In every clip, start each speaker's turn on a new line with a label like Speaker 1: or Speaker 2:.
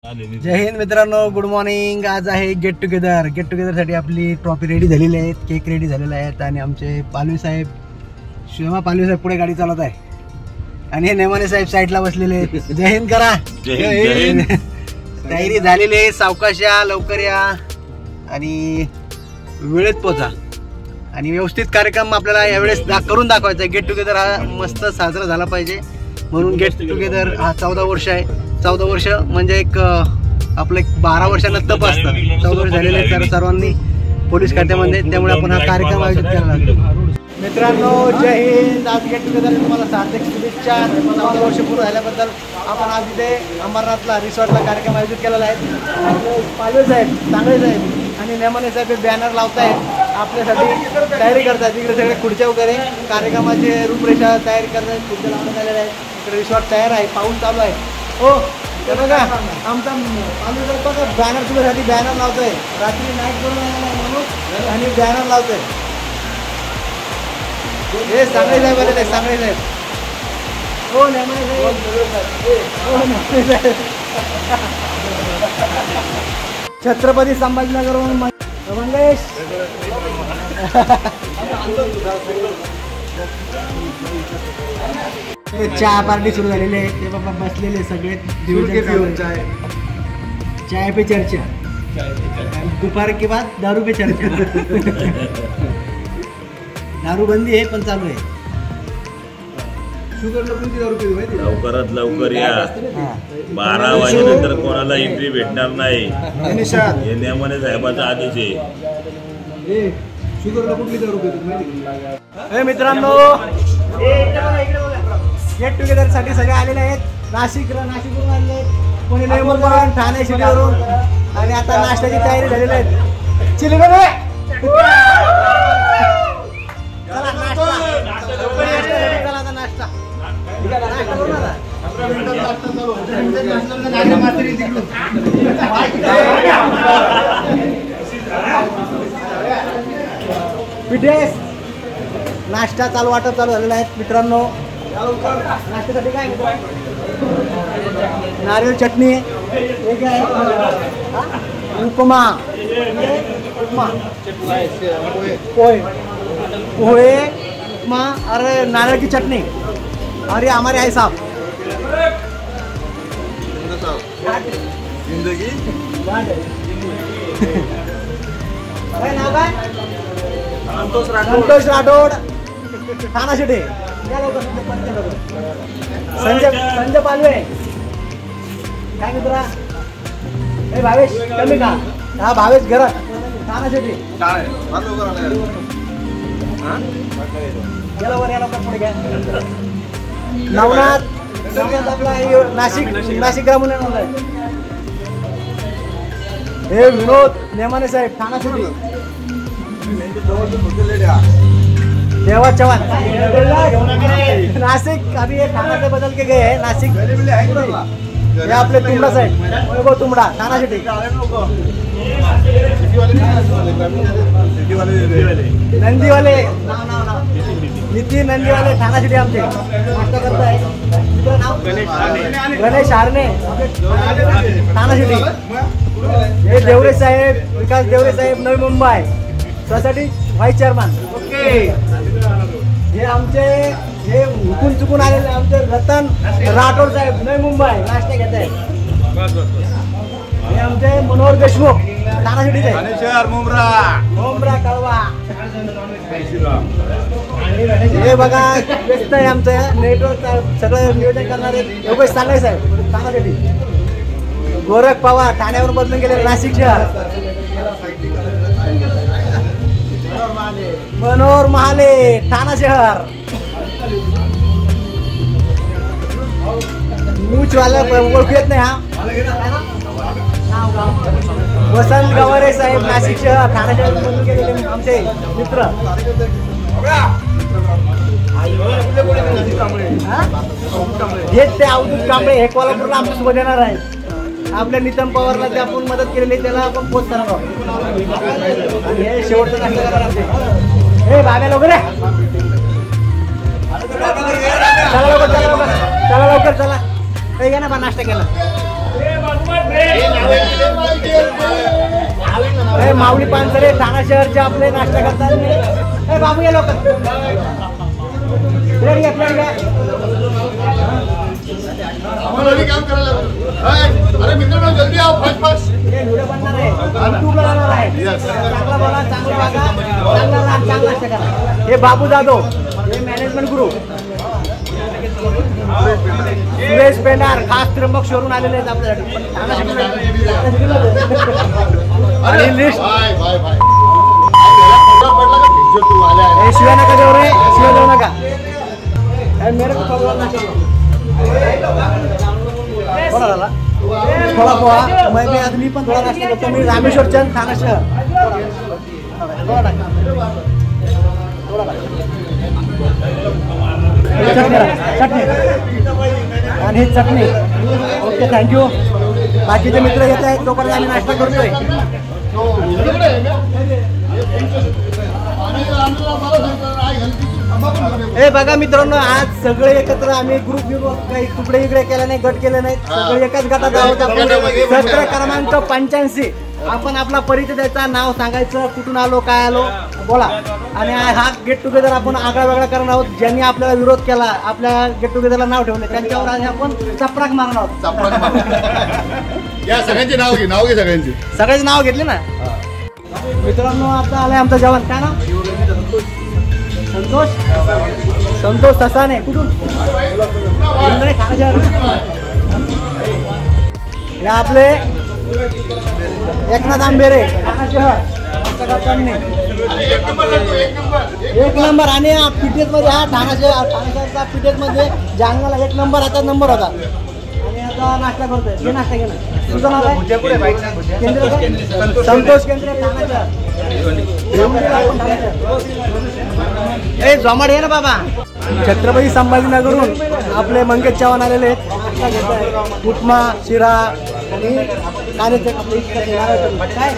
Speaker 1: जय हिंद मित्रांनो, good morning. आज आहे गेट टुगेदर साठी आपली ट्रॉफी रेडी झालेली आहे, केक रेडी झालेला आहे आणि आमचे पालवी साहेब, शिवमा पालवी साहेब पुढे गाडी चालवत आहे आणि हे नेमाने साहेब साईडला बसलेले आहेत। जय हिंद करा। जय हिंद। तयारी झालेली आहे, सावकाश या, लवकर या आणि वेळेत पोचा आणि व्यवस्थित कार्यक्रम आपल्याला यावेळेस करून दाखवायचा आहे। गेट टुगेदर हा मस्त साजरा झाला पाहिजे म्हणून गेट टुगेदर हा 14 वर्ष आहे। 14 वर्ष म्हणजे एक आपलं 12 वर्षांना तप असतं। 14 वर्ष झालेले आहेत सर्वांनी पोलीस खात्यामध्ये, त्यामुळे आपण हा कार्यक्रम आयोजित केला लागतो। मित्रांनो जय हिंद। आज गेट टुगेदर तुम्हाला हार्दिक शुभेच्छा। 14 वर्ष पूर्ण झाल्याबद्दल आपण आज इथे अंबरनाथला रिसॉर्टला कार्यक्रम आयोजित केलेला आहे। पालवे साहेब, सांगळे साहेब आणि नेमाने साहेब बॅनर लावतायत, आपल्यासाठी तयारी करतात। इकडे सगळे खुर्च्या वगैरे कार्यक्रमाची रूपरेषा तयारी करतात, खुर्च्या लावण्यात आलेल्या आहेत। इकडे रिसॉर्ट तयार आहे, पाऊस चालू आहे। हो ते बघा आमचा पालवी बघा बॅनर तुझ्यासाठी बॅनर लावतोय, रात्री नाईट करून म्हणून आणि बॅनर लावतोय। हे सांगळे साहेब आलेले, सांगळे साहेब। हो नेमाने साहेब, छत्रपती संभाजीनगरवरून मंगेश। चहा पार्टी सुरू झालेली आहे, ते बाबा बसलेले सगळे चाय पे चर्चा, दोपहर के बाद दारू पे चर्चा। दारू बंदी आहे पण चालू आहे।
Speaker 2: लवकरात लवकर या, 12 वाजेनंतर कोणाला एंट्री भेटणार नाही, हे नेमाने साहेबाचा आदेश आहे।
Speaker 1: मित्रांनो गेट टुगेदर साठी सगळे आलेले आहेत। नाशिकवरून आलेले आहेत, कोणी नवीन ठाणे सिटीवरून, आणि आता नाश्त्याची तयारी झालेली आहे। चिलीकडे चला नाश्ता पिठेस नाश्ता चालू वाटप चालू झालेला आहे मित्रांनो। नाश्त्यासाठी काय नारळ चटणी, एक आहे उपमा, पोहे उपमा, अरे नारळ की चटणी। अरे हमारे आई साहब जिंदगी संतोष राठोड, ठाणा सिटी। संजय पालवे, काय मित्रा? हे भावेश कमी का? हा भावेश घरात, ठाणा सिटी। गेला वर याला पुढे घ्या। नवनाथ आपला नाशिक ग्रामीण आहे। हे विनोद नेमाने साहेब, ठाणा सिटी। देवा चौहान नासिक, अभी ये थाना से बदल के गए हैं नासिक। ये अपने तुमड़ा साइड, वो तुमड़ा थाना सिटी। नंदी वाले नितिन नंदी वाले थाना सिटी आमचे नाश्ता करता है। गणेश हारणे, थाना सिटी। हे देवरे साहेब, विकास देवरे साहेब, Navi Mumbai society vice chairman. हे आमचे हे हुकून चुकून आलेले आमचे रतन राठोड साहेब, नवी मुंबई, नाश्ता घेत आहेत। हे आमचे मनोहर देशमुख, ठाणा सिटीचे, मुंब्रा कळवा। हे बघा व्यस्त आहे आमचं नेटवर्क सगळं नियोजन करणारे योगेश सांगळे साहेब, ठाणा सिटी। गोरख पवार, ठाण्यावरून बदलून गेले नाशिक शहर। मनोहर महाले, ठाणा शहर। मूचवाला ओळखू येत नाही हा। वसंत गवारे साहेब, नाशिक शहर, ठाणा शहर बदलून गेलेले आमचे मित्र। हे ते अवधूत कांबळे, हे कोल्हापूरला आमच्या सोबत येणार आहे। आपल्या नितम पवारला ते आपण मदत केलेली, त्याला आपण पोच करणार आहोत। हे शेवटचं नाश्ता करणार आमचे। हे भाग्या लवकर चला लवकर, चला लवकर, चला लवकर, चला। काही घ्या ना बा, नाश्ता केला। माऊली पानसरे ठाणा शहरचे आपले नाश्ता करतात. बाबू या लोक
Speaker 3: अरे मित्रांनो जल्दी आओ फास्ट फास्ट.
Speaker 1: व्हिडिओ बनणार आहे, युट्यूबला जाणार आहे. चांगला बोला, चांगला वागा, चांगला नाश्ता करा. हे बाबू जाधव, हे मॅनेजमेंट गुरु. सुरेश पेंडार खास त्र्यंबक शोरून आलेले आहेत आपल्यासाठी. आणि लिस्ट शिवाय नका देऊ रे, शिवाय देऊ नका. मेरे को थोड़ा डाला, थोड़ा पोहा. मैं भी आदमी पण थोड़ा नाश्ता करतो. मी रामेश्वर चंद ठाणा शहर. चटणी आणि ही चटणी. Okay thank you. बाकीचे मित्र येत आहेत तोपर्यंत आम्ही नाश्ता करतोय. हे बघा मित्रांनो, आज सगळे एकत्र आम्ही ग्रुप काही तुकडे इकडे केले नाही, गट केले नाही, सगळे एकाच गटात आहोत. सत्र क्रमांक 85. आपण आपला परिचय द्यायचा, नाव सांगायचं, कुठून आलो, काय आलो बोला. आणि हा गेट टुगेदर आपण आगळा वेगळा करणार आहोत. ज्यांनी आपल्याला विरोध केला, आपल्या गेट टुगेदरला नाव ठेवले, त्यांच्यावर आज आपण चपराक मारणार आहोत.
Speaker 3: या सगळ्यांचे नाव घे सगळ्यांचे.
Speaker 1: सगळ्यांचे नाव घेतले ना मित्रांनो. आता आलाय आमचा जवान. काय नाव? संतोष ससाने. कुठून? हे आपले एकनाथ आंबेरे एक नंबर. आणि पीटीएस मध्ये हा ठाणा शहरचा पीटीएस मध्ये जालन्याला 1 नंबर आता नंबर होता. आणि आता नाश्ता करतोय. हे नाश्ता केला. तुझं नाव काय? संतोष केंद्रे. ए जोमाड आहे ना बाबा. छत्रपती संभाजीनगरहून आपले मंगेश चव्हाण आलेले आहेत. उपमा, शिरा आणि कांद्याचे काय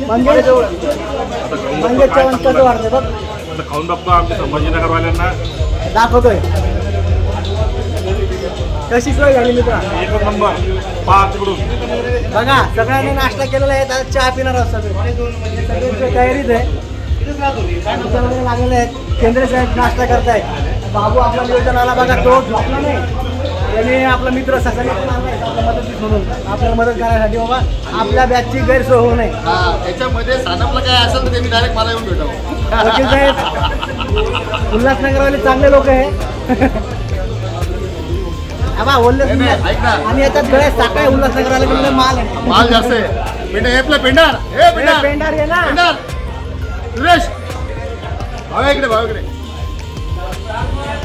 Speaker 1: मंगेश चव्हाण कसं वाटतंय बघ.
Speaker 2: खाऊन बघतो आमच्या संभाजीनगरवाल्यांना
Speaker 1: दाखवतोय. कशी सोय झाली मित्रा?
Speaker 2: एक नंबर. पाच तिकडून
Speaker 1: बघा सगळ्यांनी नाश्ता केलेला आहे. आता चहा पिणार आहोत सगळे. सगळ्यांची तयारीच आहे. लागलेले आहेत. केंद्रे साहेब नाश्ता करतायत. बाबू आपला नियोजनाला बघा, तो झोपला नाही. त्याने आपला मित्र ससाने मदत म्हणून आपल्याला मदत करायसाठी बाबा आपल्या बॅचची गैरसोय होऊ नये.
Speaker 3: त्याच्यामध्ये सानपला काय असेल तर त्यांनी डायरेक्ट मला येऊन भेटावं.
Speaker 1: वकील साहेब उल्हासनगरवाले चांगले लोक आहे. आणि याच्यात गळ्यात साखळी उल्हासनगरवाले म्हणजे माल
Speaker 3: जास्त आहे. पेंडार
Speaker 1: ये ना
Speaker 3: सुरेश भावाकडे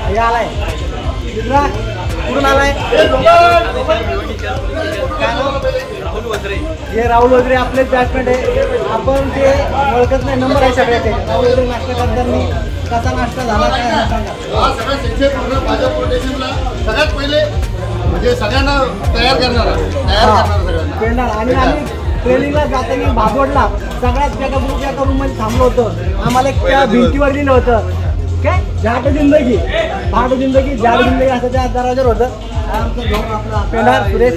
Speaker 1: हे आलाय. कुठून आलाय? हे राहुल वगैरे आपलेच बॅट्समॅन आहे. आपण ते ओळखत नाही, नंबर आहे सगळ्याचे. राहुल वगैरे नाश्ता करताना कसा नाश्ता झाला काय सांगा.
Speaker 3: भाजप प्रोटेक्शनला सगळ्यात पहिले म्हणजे सगळ्यांना तयार करणार
Speaker 1: सगळ्यांना. आणि आम्ही ट्रेनिंगला जाताना भागवडला सगळ्यात एका ग्रुप एका रूम मध्ये थांबलो होतो. आम्हाला एक त्या भिंतीवर लिहिलं होतं काय जाट जिंदगी भाट जिंदगी जाट जिंदगी असं त्या दरवाजावर होतं. पेंडार सुरेश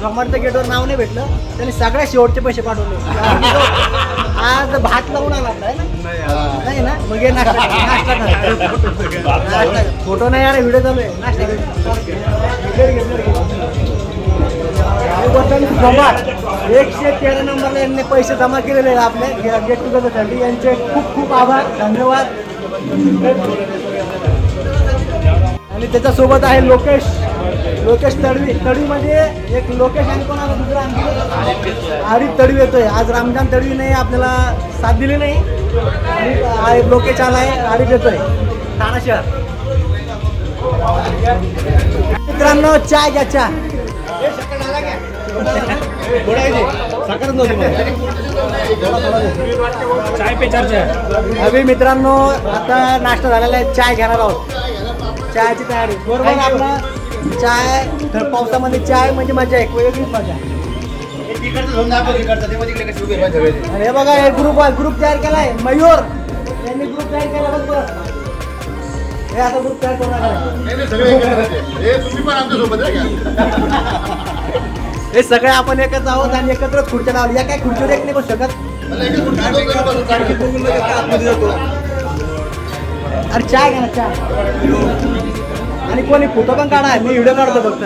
Speaker 1: जोमाडच्या गेटवर नाव नाही भेटलं. त्यांनी सगळ्या शेवटचे पैसे पाठवले. आज भात लावून आला नाही ना. मग हे नाश्ता फोटो नाही यार, व्हिडिओ चालू आहे. नाश्ता 113 नंबरला यांनी पैसे जमा केलेले आहेत आपल्या गेट टुगेदरसाठी. यांचे खूप खूप आभार, धन्यवाद. आणि त्याच्यासोबत आहे लोकेश तडवी. तडवीमध्ये एक लोकेश आणि कोण आला दुसरा आणखी आरिफ तडवी येतोय. आज रामजान तडवी नाही, आपल्याला साथ दिली नाही. आणि लोकेश आलाय, आरिफ येतोय. ठाणा शहर. मित्रांनो चहा घ्या, चहा. अभि मित्रांनो आता नाश्ता झालेला आहे. चाय घेणार आहोत. चहाची तयारी बरोबर. आपला चाय पावसामध्ये चाय म्हणजे मजा आहे, वेगळीच मजा. आणि हे बघा हे ग्रुप तयार केलाय. मयूर यांनी ग्रुप तयार केला. बघ हे आता ग्रुप तयार करू नका.
Speaker 3: नाही सगळे एकत्रच आहे. हे तुम्ही पण आमच्या सोबत आहे का?
Speaker 1: हे सगळे आपण एकच आहोत आणि एकत्रच खुर्च्या लावली. या काय खुर्चीवर एक नाही करू शकत.
Speaker 3: मला एकच गोष्ट आठवतं का? आतमध्ये जातो.
Speaker 1: अरे चहा घ्या ना चहा. आणि कोणी फोटो पण काढा. मी व्हिडिओ काढतो फक्त.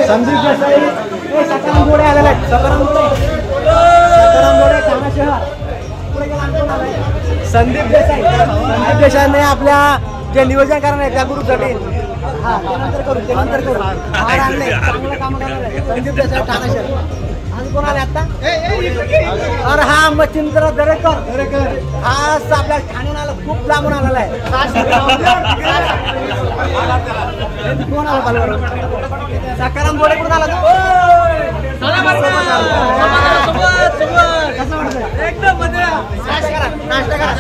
Speaker 1: संदीप देसाई सकाराम गोडे आलेला आहे. सकाराम गोडे ठाणे शहर. संदीप देसाईने आपल्या जे नियोजन करणार आहे त्या ग्रुपसाठी हा ते नंतर करू हार आणले चांगलं काम करणार आहे. संदीप देसाई ठाणे शहर. आणि कोण आले आता? अरे हा मच्छिंद्र दरेकर हा आपल्या ठाण्याला आला खूप लांबून आलेला आहे. कोण आला पालवर? सकाराम गोडे कुठून आला? एकदम नाश्ता करा.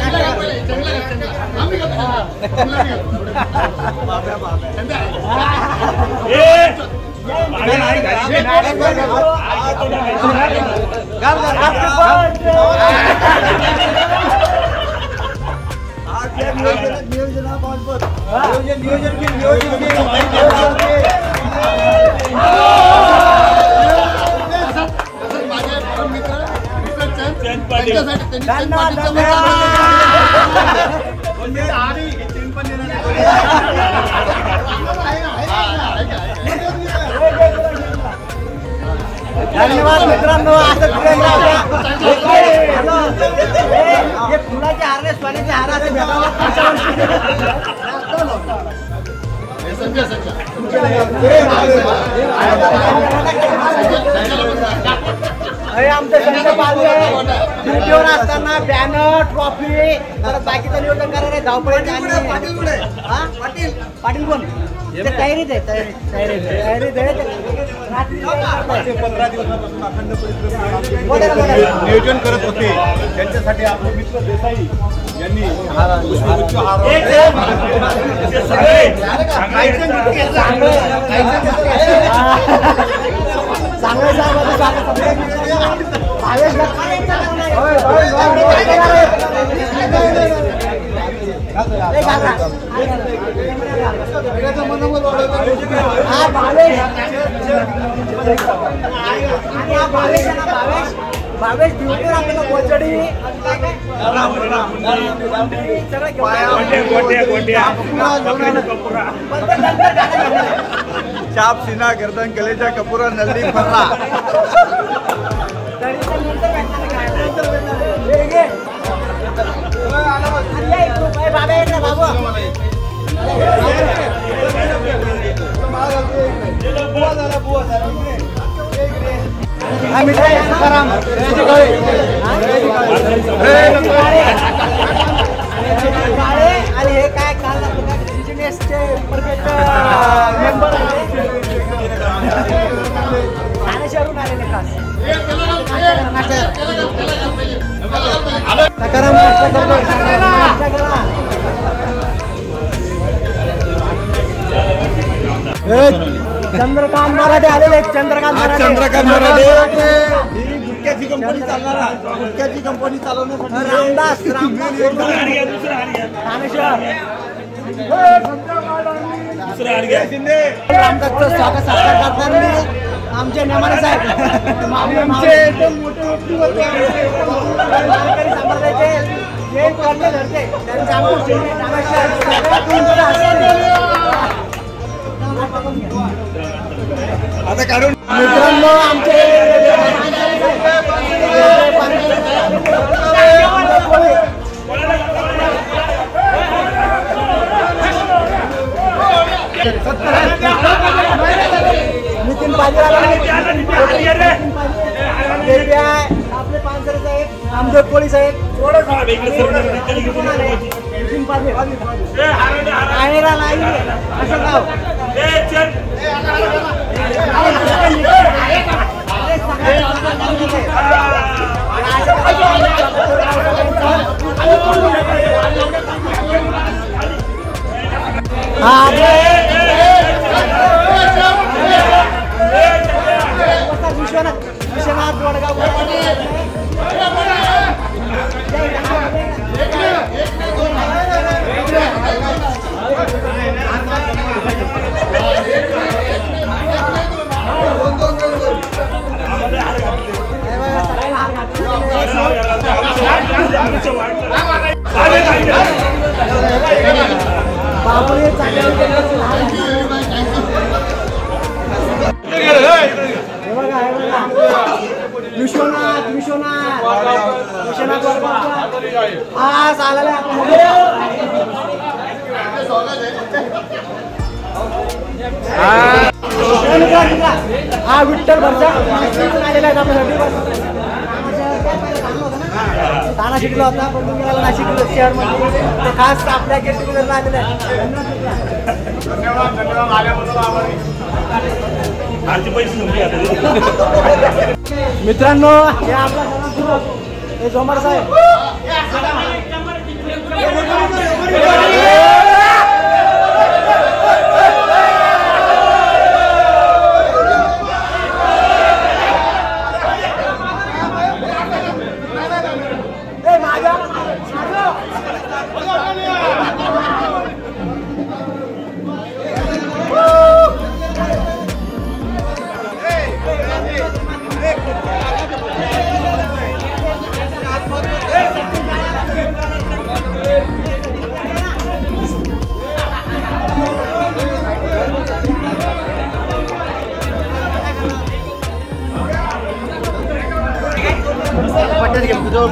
Speaker 1: धन्यवाद मित्रांनो. असं फुलाचे हार सोन्याचे हार असे आमचे ड्युटीवर असताना बॅनर ट्रॉफी परत बाकीचं नियोजन करणार आहे. धावपळी पाटील कोण तयारीत आहे. तयारीत आहे.
Speaker 3: 15 दिवसापासून अखंड नियोजन करत होते. त्यांच्यासाठी आपले मित्र देसाई यांनी
Speaker 1: भावेश ड्युटीवर आपल्याला कोचडी
Speaker 3: चाप सीना गर्दन कलेजा कपूरा नजदीक भरला.
Speaker 1: आणि हे काय काल बिझनेसचे परफेक्ट मेंबर ठाणे शहरून आलेले खास. सकाराम चंद्रकांत मराठे आलेले. चंद्रकांत मराठे गुटख्याची कंपनी चालवण्यासाठी रामदास ठाणे शहर रामदासचं स्वागत सत्कार करताना आमचे नेमाने साहेब आमचे एकदम मोठे व्यक्तिमत्व संप्रदायाचे जे करते धरते त्यांचे आमचे
Speaker 3: आता काढून
Speaker 1: मित्रांनो आमचे नितीन बाजीराव आपले पानसरे साहेब नामदेव कोळी साहेब नितीन पाजीर आहेरा नाही असं नाव विश्वनाथ वडगाव आज आलेला हा विठ्ठल भरचा आलेला आहे आपल्यासाठी. ताना शिकला होता पण तुम्ही गेला नाशिक शहर मध्ये ते खास आपल्या गेट टुगेदरला आलेला आहे.
Speaker 3: धन्यवाद धन्यवाद आल्याबद्दल आभारी.
Speaker 1: मित्रांनो हे आपला हे जोमर साहेब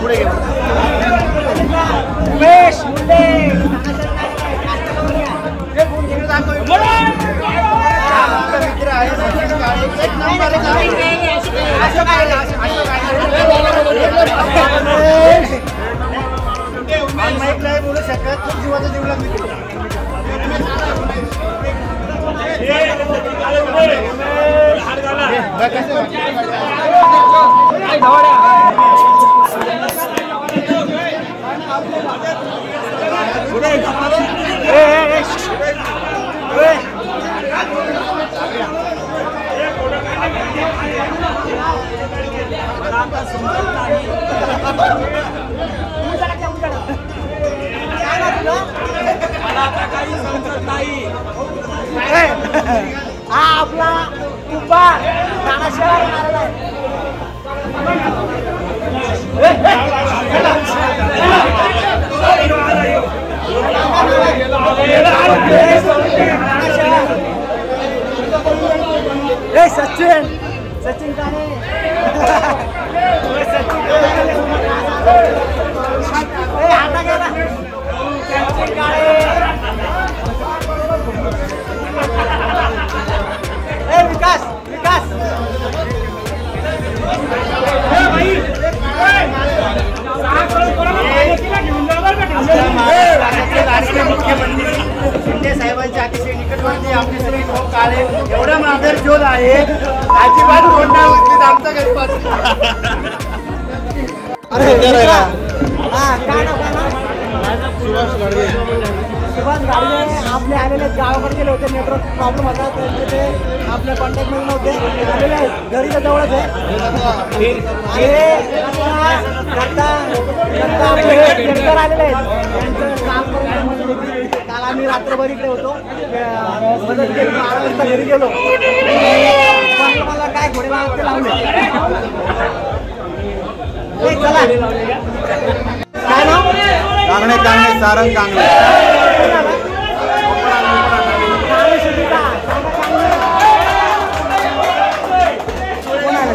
Speaker 1: पुढे घे. माईक नाही बोलू शकत खूप जीवाचा जीव लागतो. हा आपला उभा तानाशेवर आलेला आहे. सचिन सचिन काने आता गेला सचिन काळे. विकास विकास मुख्यमंत्री शिंदे साहेबांच्या अतिशय निकटवर्ती आपले श्री भाऊ काळे एवढा माझा जोर आहे अजिबात कोणता आमचा गणपत. सुभाष गाडगे आपले आलेले गावाकडे गेले होते. नेटवर्क प्रॉब्लेम होता तर ते आपल्या कॉन्टॅक्ट मध्ये नव्हते. आलेले आहेत घरीच्या जवळच आहे. आलेले आहेत त्यांचं काम करून काल आम्ही रात्रभर इकडे होतो. मदत केली 12 वाजता घरी गेलो. मला काय घोडे ते लावले. चला काय नाव कांगणे कांगणे सारंग कांगणे.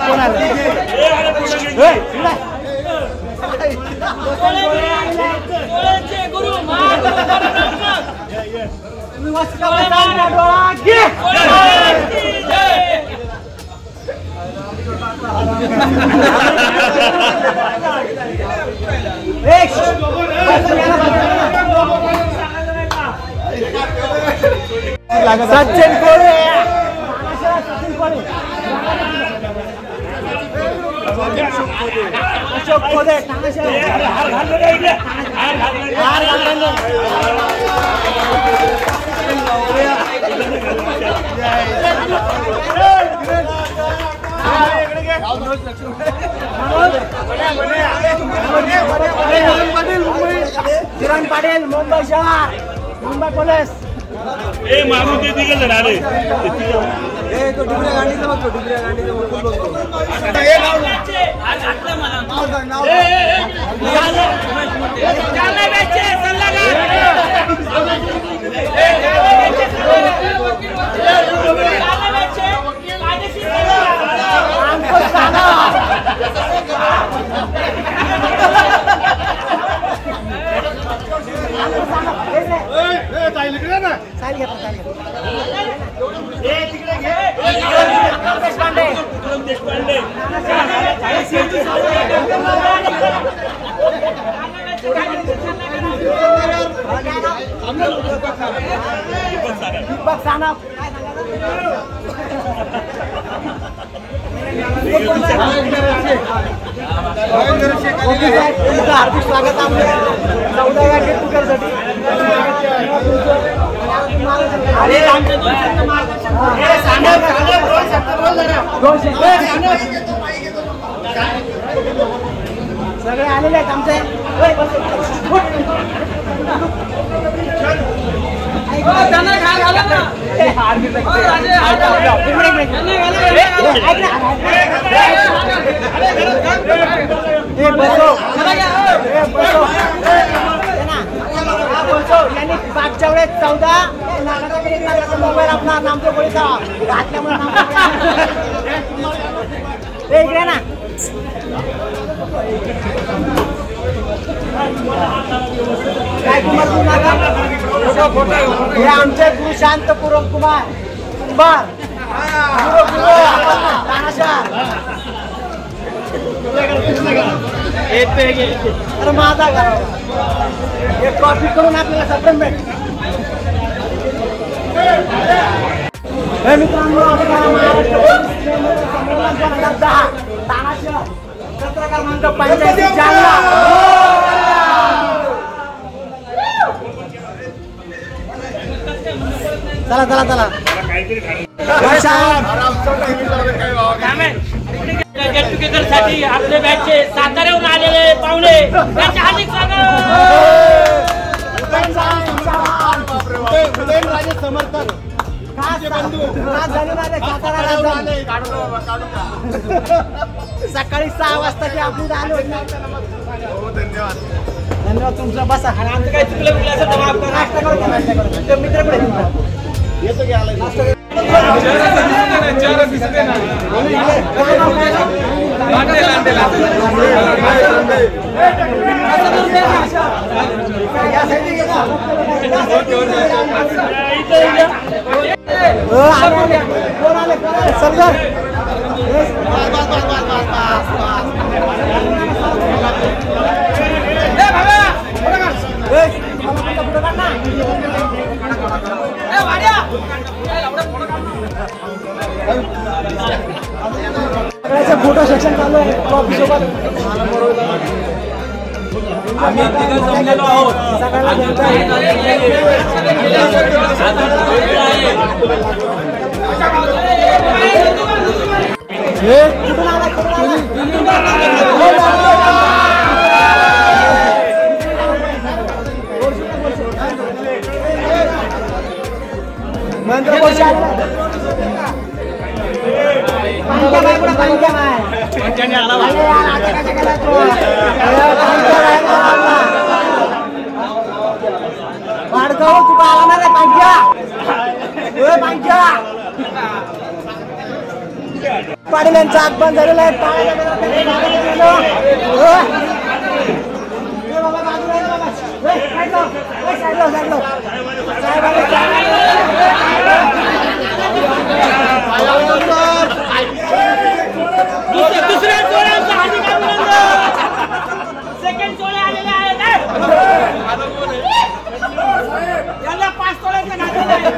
Speaker 1: कोण आलं सचिन कोळे अशोक कोळे किरण पाटील मुंबई शहर मुंबई पोलीस.
Speaker 2: मारून ते तिघ आले
Speaker 1: तो डिबऱ्या गाडीचं बघतो डिबऱ्या गाडीचं बघतो. दीपक सानप हार्दिक स्वागत आमच्या 14व्या गेट टुगेदरसाठी. सगळे आलेले आहेत आमचे. मागच्या वेळेस 14 मोबाईल आपला नामदेव कोळीचा घातल्यामुळे इकडे ना. काय कुमार हे आमचे गुरु शांत पूरम कुमार कुंभार अरे माझा हे ट्रॉफी करून आपल्याला सप्रेमेंट. हे मित्रांनो आपला महाराष्ट्र 2010 तानाशा सत्र क्रमांक 85 जालना. चला चला चला
Speaker 4: गेट टुगेदर साठी आपले बॅचचे साताऱ्याहून आलेले पाहुणे त्यांचे हार्दिक स्वागत.
Speaker 3: समर्थक
Speaker 1: सकाळी 6 वाजता ते आपण आलो.
Speaker 3: धन्यवाद
Speaker 1: धन्यवाद तुमचा. बसा. आमचं काय चुकलं असेल तर माफ करा. नाश्ता करू मित्र येतो की आला फोटो सेक्शन चालू आहे. ट्रॉफी सोबत आम्ही जमलेलो आहोत. तुका आला ना रे पांच्या पाडल्यांचा आगमन झालेला आहे.
Speaker 4: दुसऱ्या सोहळ्याचं हार्दिक अभिनंदन. सेकंड सोहळे आलेले आहेत. यांना 5 सोहळ्याचं नातं आहे.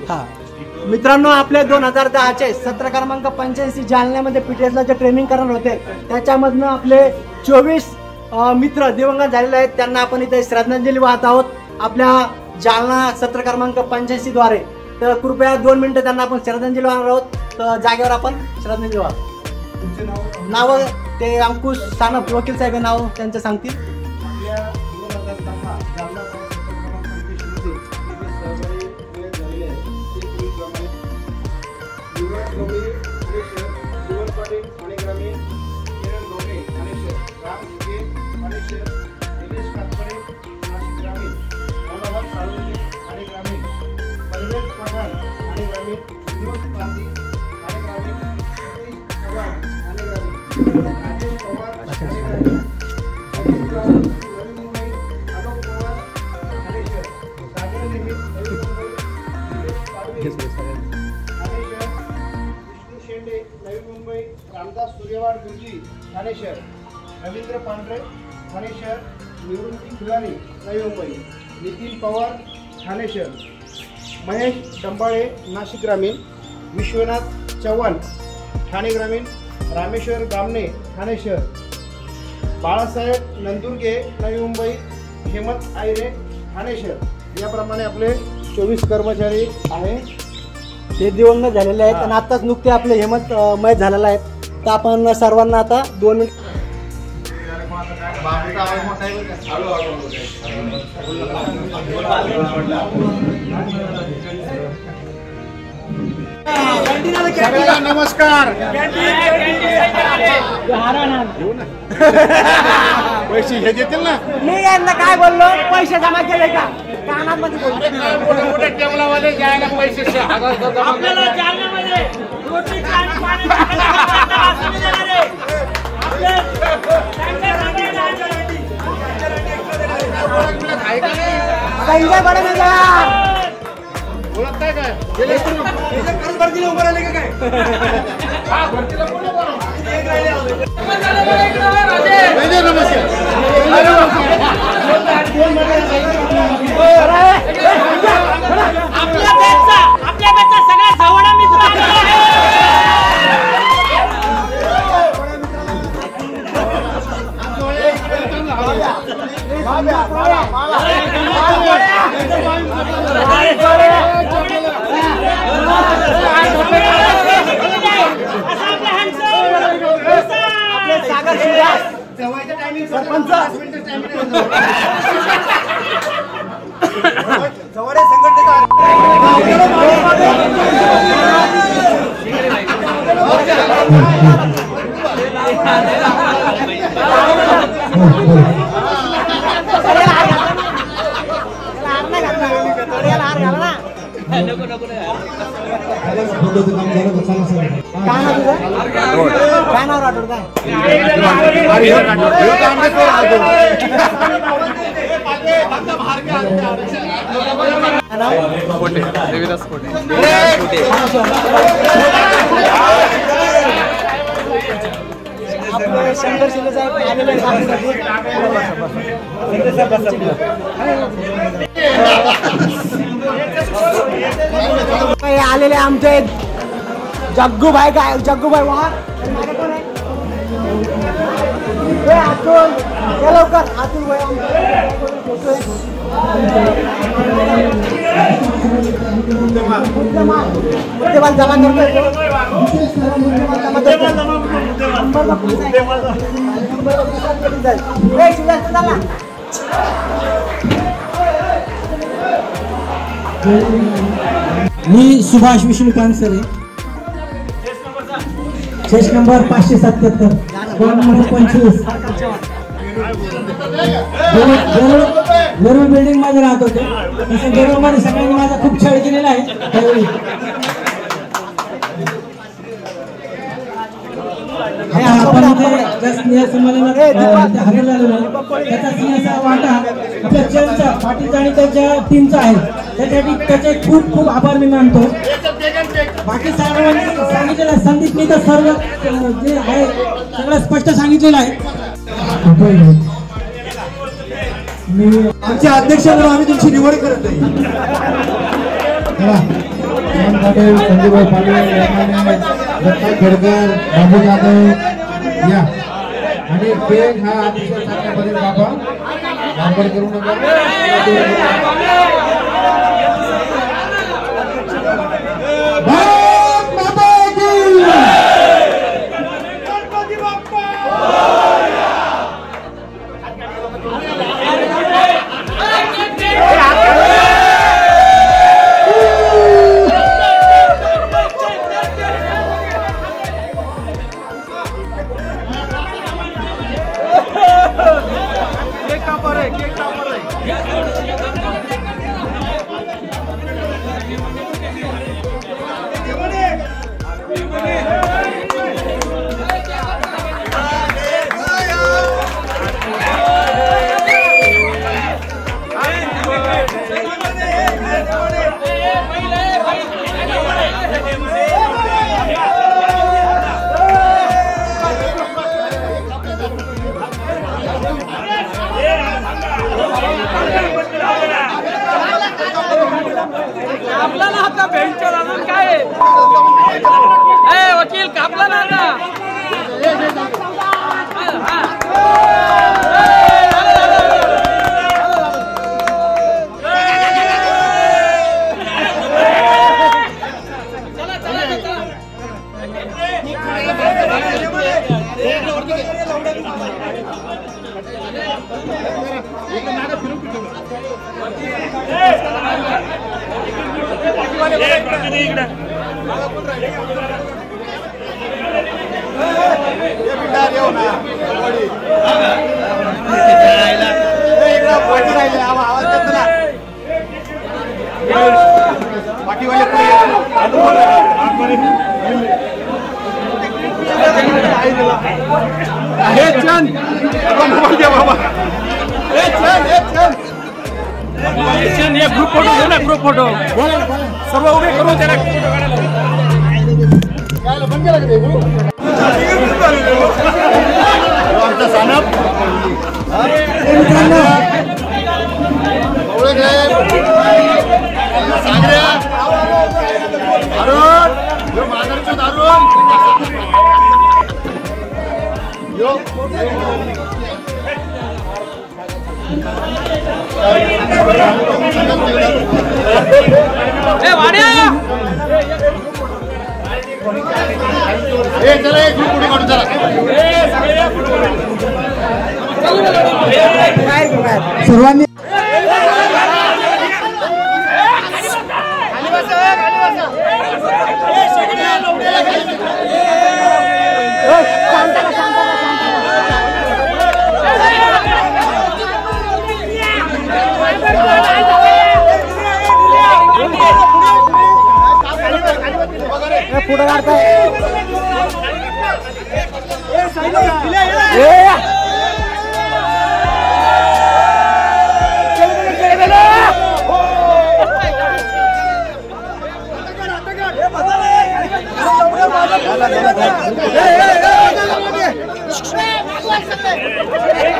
Speaker 1: हा मित्रांनो आपले 2010चे सत्र क्रमांक 85 जालन्यामध्ये पीटीएसला जे ट्रेनिंग करणार होते त्याच्यामधनं आपले 24 मित्र दिवंगत झालेले आहेत. त्यांना आपण इथे श्रद्धांजली वाहत आहोत आपल्या जालना सत्र क्रमांक 85 द्वारे. तर कृपया 2 मिनिटं त्यांना आपण श्रद्धांजली वाहणार आहोत. तर जागेवर आपण श्रद्धांजली वाह. नाव ते अंकुश सानप वकील साहेब नाव त्यांचं सांगतील.
Speaker 3: रामदास सूर्यवाड गुरुजी ठाणे शहर, रवींद्र पांढरे ठाणे शहर, निवृत्ती खिलारी नवी मुंबई, नितीन पवार ठाणे शहर, महेश डंबाळे नाशिक ग्रामीण, विश्वनाथ चव्हाण ठाणे ग्रामीण, रामेश्वर गामणे ठाणे शहर, बाळासाहेब नंदुर्गे नवी मुंबई, हेमंत आयरे ठाणे शहर. याप्रमाणे आपले 24 कर्मचारी आहे.
Speaker 1: ते दिवंगत झालेले आहेत आणि आत्ताच नुकते आपले हेमंत मयत झालेला आहे. तर आपण सर्वांना आता 2 मिनिट
Speaker 3: नमस्कार. पैसे हे देतील ना.
Speaker 1: मी यांना काय बोललो, पैसे जमा केले का कानामध्ये
Speaker 3: मोठे टेबलावाले जायला पैसे
Speaker 4: आपल्याला जालन्यामध्ये रोटीचं आणि पाण्याचं वासुली देणार आहे.
Speaker 1: संजय बडे
Speaker 3: ओळख काय काय
Speaker 1: उभं राहिले का काय?
Speaker 4: आपल्या बेचा सगळ्यात जवळ मित्र
Speaker 1: आपले शंकर शिंदे साहेब आलेले आमचे जग्गूभाई काय जग्गूभाई वाह अतुल लवकर अतुल भाई मुद्देमाल जमा
Speaker 5: मी सुभाष विष्णुकांत सरे, चेस number 577, ward number 25, Verul building मध्ये राहत होते. तसं वेरूळ मध्ये सगळ्यांनी माझा खूप छळ केलेला आहे. त्यावेळी हजर झालेलो त्याचा सिंहाचा वाटा आपल्या चेसचा पाटीलचा आणि त्याच्या टीमचा आहे. त्यासाठी त्याचे खूप खूप आभार मी मानतो. बाकी सर्वांनी सांगितलेलं आहे, संदीपनी तर सर्व जे आहे सगळं स्पष्ट सांगितलेलं आहे.
Speaker 1: आमचे अध्यक्ष म्हणून आम्ही तुमची निवड करत नाही.
Speaker 6: संजयभाई पाटील, दत्ता खेडकर, बाबू जाधव या आणि बेग हा अतिशय चांगल्या पद्धतीने बाबा वापर करू नका.
Speaker 4: ग्रुप फोटो घे ना, ग्रुप फोटो सर्व उभे करू त्याला
Speaker 5: सर्वांनी पुढे काढताय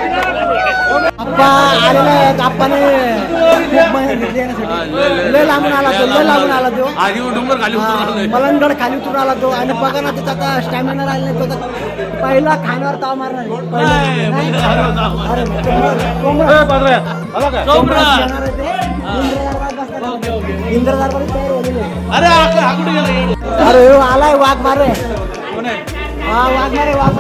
Speaker 5: आप्पा आलेला आहे. आप्पाने खूप मेहनत घेतली येण्यासाठी. लय लांबून आला तो, लय लांबून आला तो. मलंगड खाली उतरून आला तो आणि बघा ना त्याचा आता स्टॅमिना राहिला नाही. तो पहिला खाण्यावर ताव मारणार आहे. अरे आलाय वाघ मारे. हा वाघ मारे, वाघ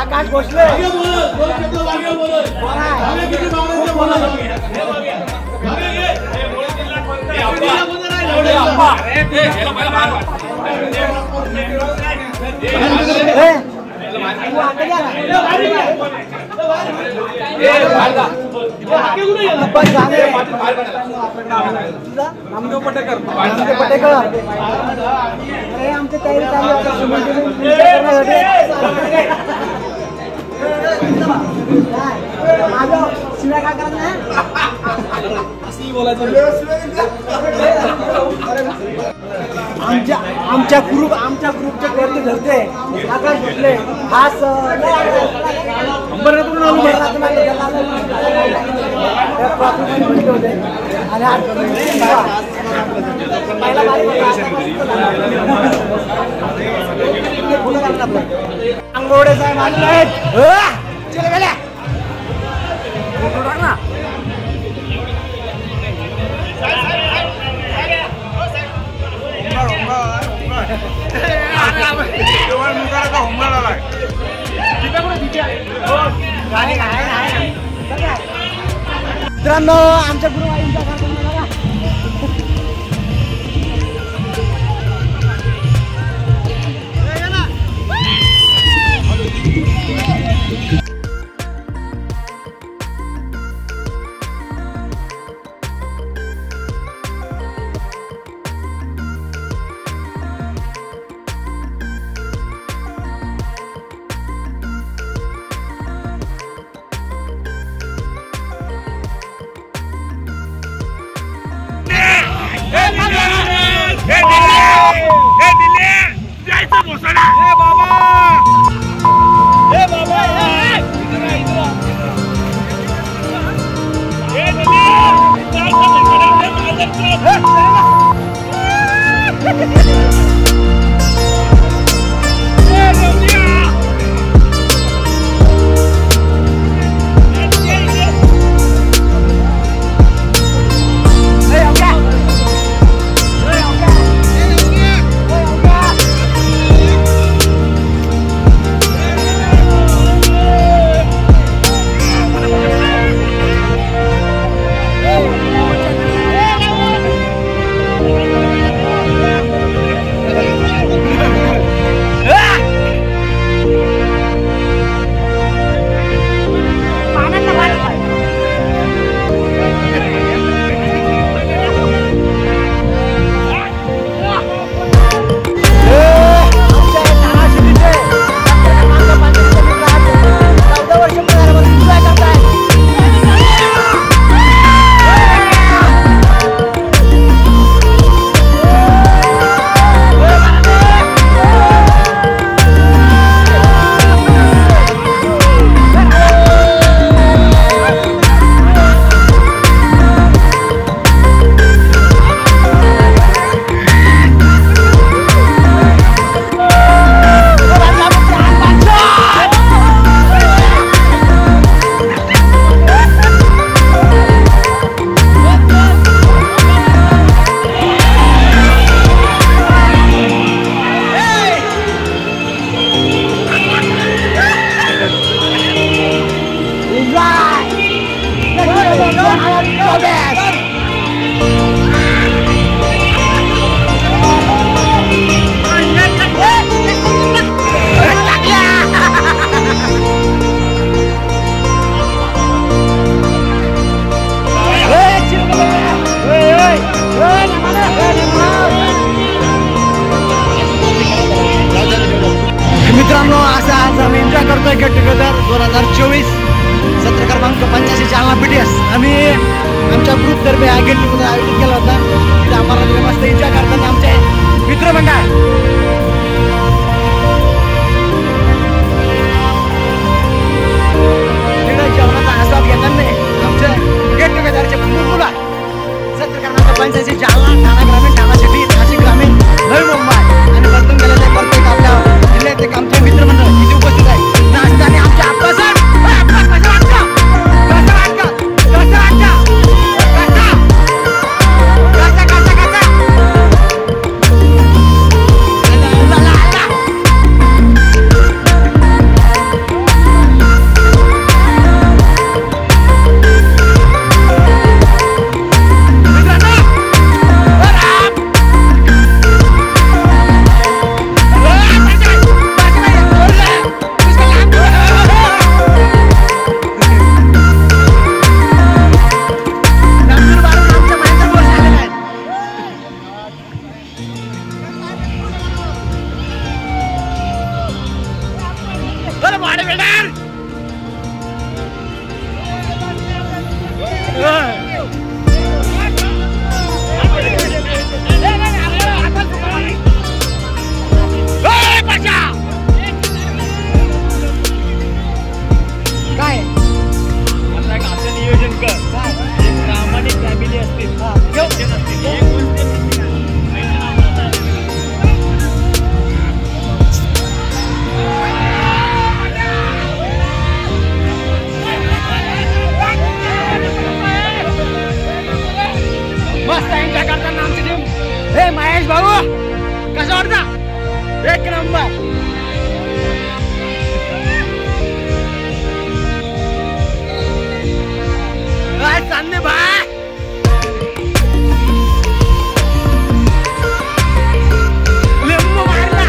Speaker 5: आकाश भोसले पटेकर आमची तयारी चालू शिव्या काय करत नाही. आमच्या ग्रुपचे करते धरते आकाश भोसले खास अंगोडे साहेब आले आहेत. चले गेल्या ना मित्रांनो आमच्या गुरुवाईंचा कार्यक्रम बघा.
Speaker 2: Yeah.
Speaker 1: मित्रांनो असा आज आम्ही एन्जॉय करतोय गेट टुगेदर 2024 सत्र क्रमांक 85 जालना PTS. आम्ही आमच्या ग्रुपतर्फे हा गेट टुगेदर आयोजित केला होता. तिथे आम्हाला मस्त एन्जॉय करताना आमचे मित्रमंडळ जेवणाचा आस्वाद घेताना आमच्या गेट टुगेदरचे मुलं सत्र क्रमांक 85 जालना, ठाणा ग्रामीण, ठाणा सिटी, नाशिक ग्रामीण, नवी मुंबई आणि बदलून गेलेले प्रत्येक आपल्या जिल्ह्यातले आमचे मित्रमंडळ इथे उपस्थित आहे. नाचताना आमचे आप्पासाहेब महेश भाऊ कसं वाटतं? एक नंबर. चांदे भाई लिंबू मारला.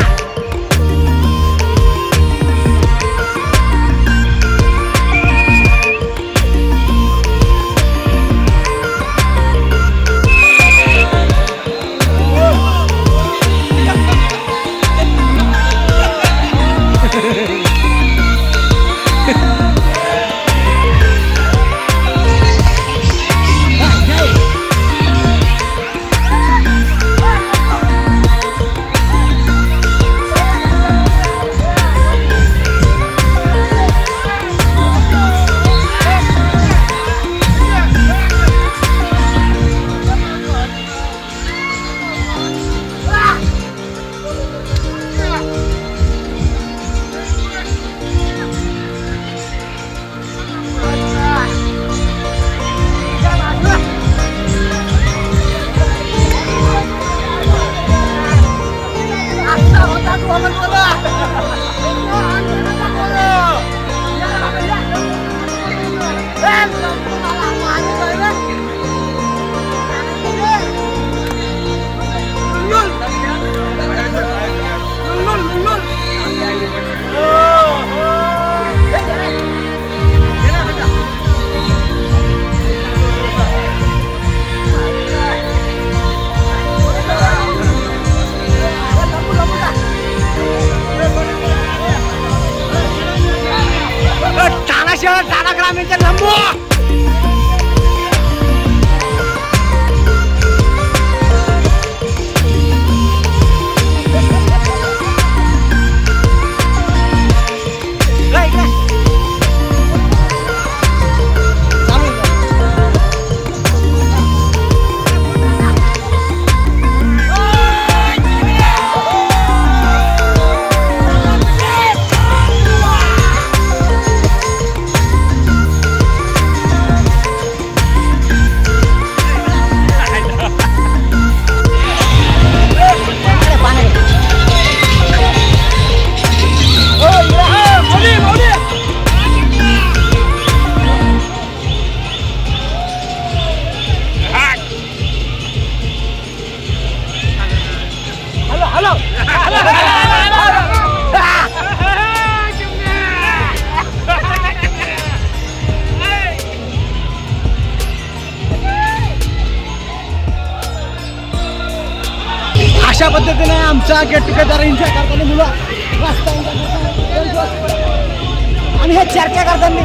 Speaker 1: ठाणा ग्रामीणचे लंबू अशा पद्धतीने आमचा गेट टुगेदर एन्जॉय करताना मुलं आणि हे चर्चा करताना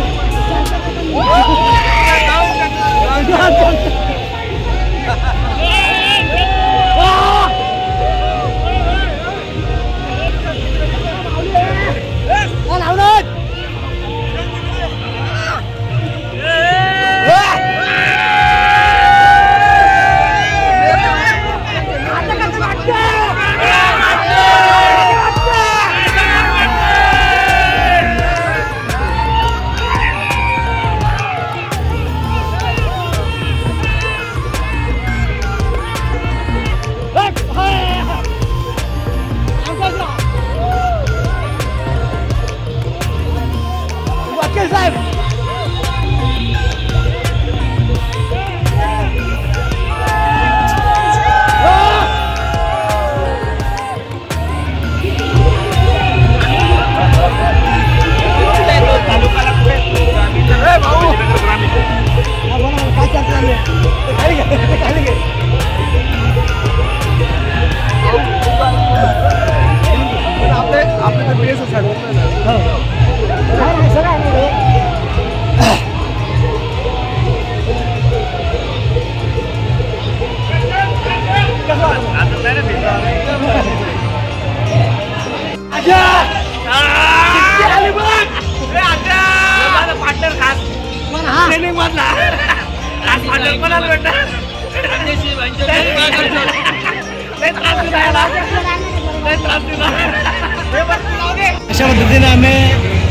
Speaker 1: अशा पद्धतीने आम्ही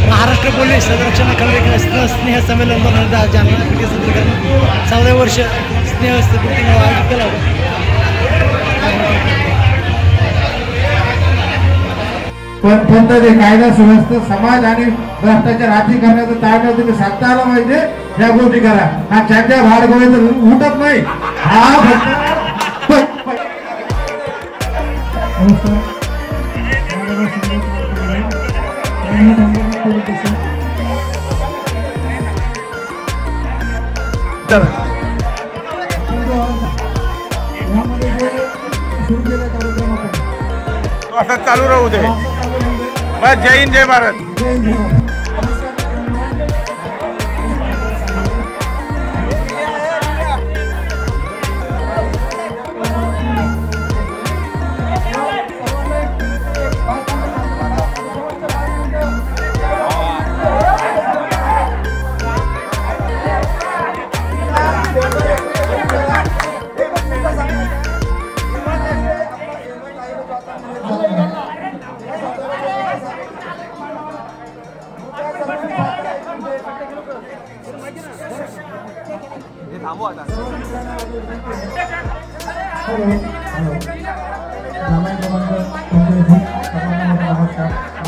Speaker 1: महाराष्ट्र पोलीस संरक्षण स्नेह संमेलन बनवण्यात आज आम्ही 14 वर्ष स्नेह आयोजित केला होता.
Speaker 6: पण ते कायदा सुव्यवस्था समाज आणि भ्रष्टाचार हाती करण्याचं टाळण्याचं तुम्ही सांगता आलं पाहिजे. या गोष्टी करा. हा चांगल्या भाड गोळीचं उठत नाही. हा
Speaker 7: असं चालू राहू दे. बस. जय हिंद, जय भारत.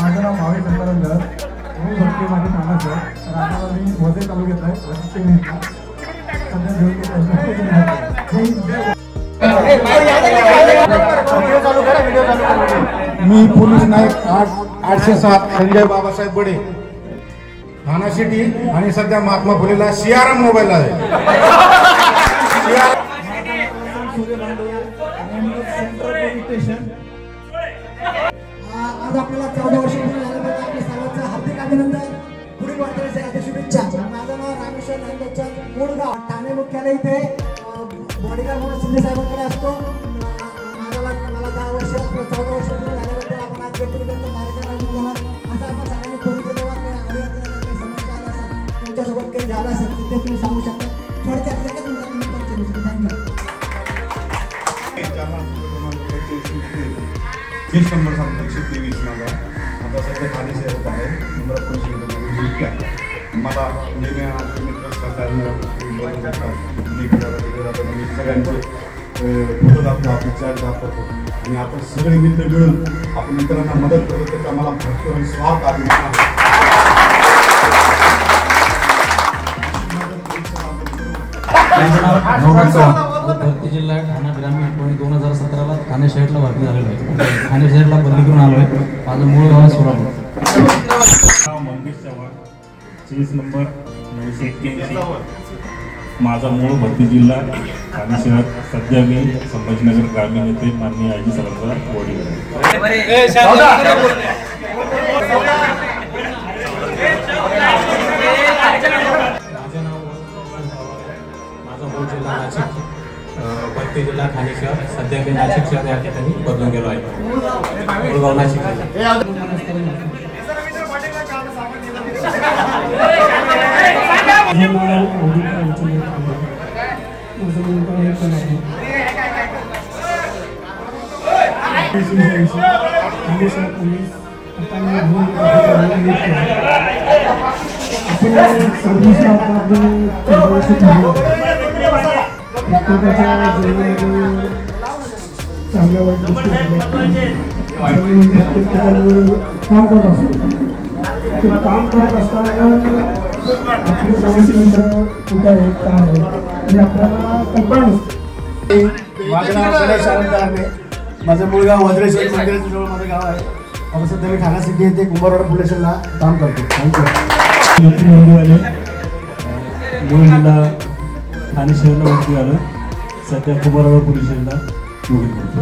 Speaker 6: माझं नाव भावे चंद्रंगर. मी भक्ती माझी मानस आहे. तर आता मी वजे तालुक्यात आहे. मी पोलीस नायक 807 संजय बाबासाहेब बडे, ठाणा सिटी. आणि सध्या महात्मा फुलेला CRM मोबाईल आहे.
Speaker 5: आज आपल्याला 14 वर्ष पूर्ण झाल्याबद्दल आपल्या सर्वांचं हार्दिक अभिनंदन. पुढील वाटचालीसाठी हार्दिक शुभेच्छा. माझं नाव रामेश्वर नांदोच्या मूळगाव ठाणे मुख्यालय इथे बॉडीगार्ड म्हणून शिंदे साहेबांकडे असतो. मला 10 वर्ष 14 वर्ष पूर्ण झाल्याबद्दल आपण आज गेट टुगेदरचा कार्यक्रम आयोजित केला. असं आपण सगळ्यांनी पूर्ण जेव्हा काही समस्या आल्या असेल, तुमच्यासोबत काही झालं असेल तिथे तुम्ही सांगू शकता. थोडक्यात तुम्ही परिचय देऊ. थँक्यू.
Speaker 8: 30 नंबर 123 माझा आता सध्या ठाणे शहरात आहे. नंबर मला नेहमी मित्र सरकारनं सगळ्यांचे फोटो दाखवतो, आपण चॅट दाखवतो आणि आपण सगळे मित्र मिळून आपण मित्रांना मदत करतो. त्याचा मला भरपूर स्वार्थ अभिमान आहे.
Speaker 9: भरती जिल्हा ठाणे ग्रामीण 2017ला ठाणे शहराला भरती झालेलो आहे. ठाणे शहराला बदली करून आलो आहे. माझं मूळ गाव सोलापूर.
Speaker 2: मंगेश चव्हाण 30 नंबर 981. माझा मूळ भरती जिल्हा ठाणे शहर. सध्या मी संभाजीनगर ग्रामीण येथे माननीय आजी सरांचा बॉडी
Speaker 9: पहिले नाशिक शहर या ठिकाणी बदलून गेलो आहे. मुळगाव नाशिक.
Speaker 10: चांगल्या वाईट गोष्टी काम करत असतो. काम करत असताना आपले जवळचे मित्र कुठे आहेत काय आहे हे आपल्याला कल्पना नसते.
Speaker 1: माझं नाव गणेश आनंद आहे. माझं मूळ गाव वज्रेश्वर मंदिराच्या जवळ माझं गाव आहे. आता सध्या मी ठाणे सिटी येथे कुंभारवाडा पोलीस स्टेशनला काम करतो. थँक्यू.
Speaker 2: मूळ जिल्हा ठाणे शहराला वरती आलं. सध्या कुंभारवाडा पोलीस स्टेशनला नोकरी करतो.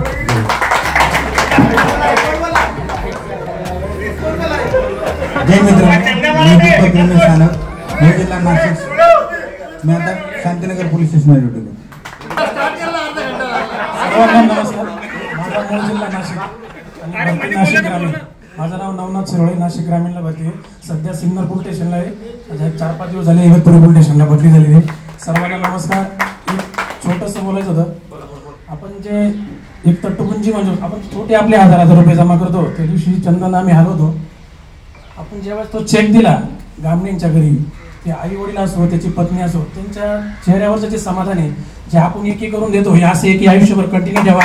Speaker 6: जय मित्र, मी दीपक रमेश सानप, मूळ जिल्हा नाशिक. मी आता शांतीनगर पोलीस स्टेशनवर ड्युटी करतो.
Speaker 10: सर्वांना नमस्कार. माझा मूळ जिल्हा नाशिक आणि भरती नाशिक ग्रामीण. माझं नाव नवनाथ शिरोळे, नाशिक ग्रामीणला भरती आहे. सध्या सिन्नर पोलीस स्टेशनला आहे. माझ्या 4-5 दिवस झाले इगतपुरी पोलीस स्टेशनला बदली झालेली आहे. सर्वांना नमस्कार. एक छोटंसं बोलायचं होतं. आपण जे एक तट्टुपुंजी म्हणजे आपण छोटे आपले 1000 रुपये जमा करतो, त्या दिवशी चंदन आम्ही हरवतो. आपण जेव्हा तो चेक दिला गामणींच्या घरी, ते आई वडील असो त्याची पत्नी असो, त्यांच्या चेहऱ्यावरचं जे समाधान आहे जे आपण एकी करून देतो, हे असं एक आयुष्यभर कंटिन्यू ठेवा.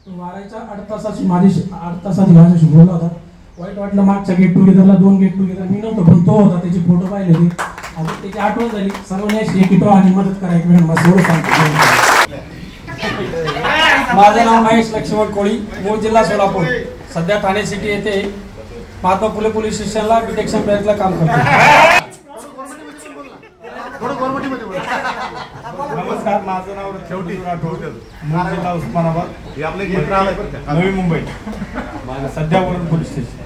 Speaker 10: वारायच्या 8 तासाची माझ्याशी बोलला होता. वाईट वाटलं मागच्या गेट टुगेदरला 2 गेट टुगेदर मी नव्हतो, पण तो होता. त्याचे फोटो पाहिले होते. अजून त्याची आठवण झाली. सर्वांनी एकीटो आणि मदत करा एक वेळ. बस एवढं सांगतो.
Speaker 11: माझे नाव महेश लक्ष्मण कोळी, मूळ जिल्हा सोलापूर. सध्या ठाणे सिटी येथे महात्मा फुले पोलीस स्टेशनला डिटेक्शन ब्रँचला काम करतो.
Speaker 12: नमस्कार, माझं नाव शेवटी राठोड, मूळ जिल्हा उस्मानाबाद, नवी मुंबई. सध्या वरून पोलीस स्टेशन.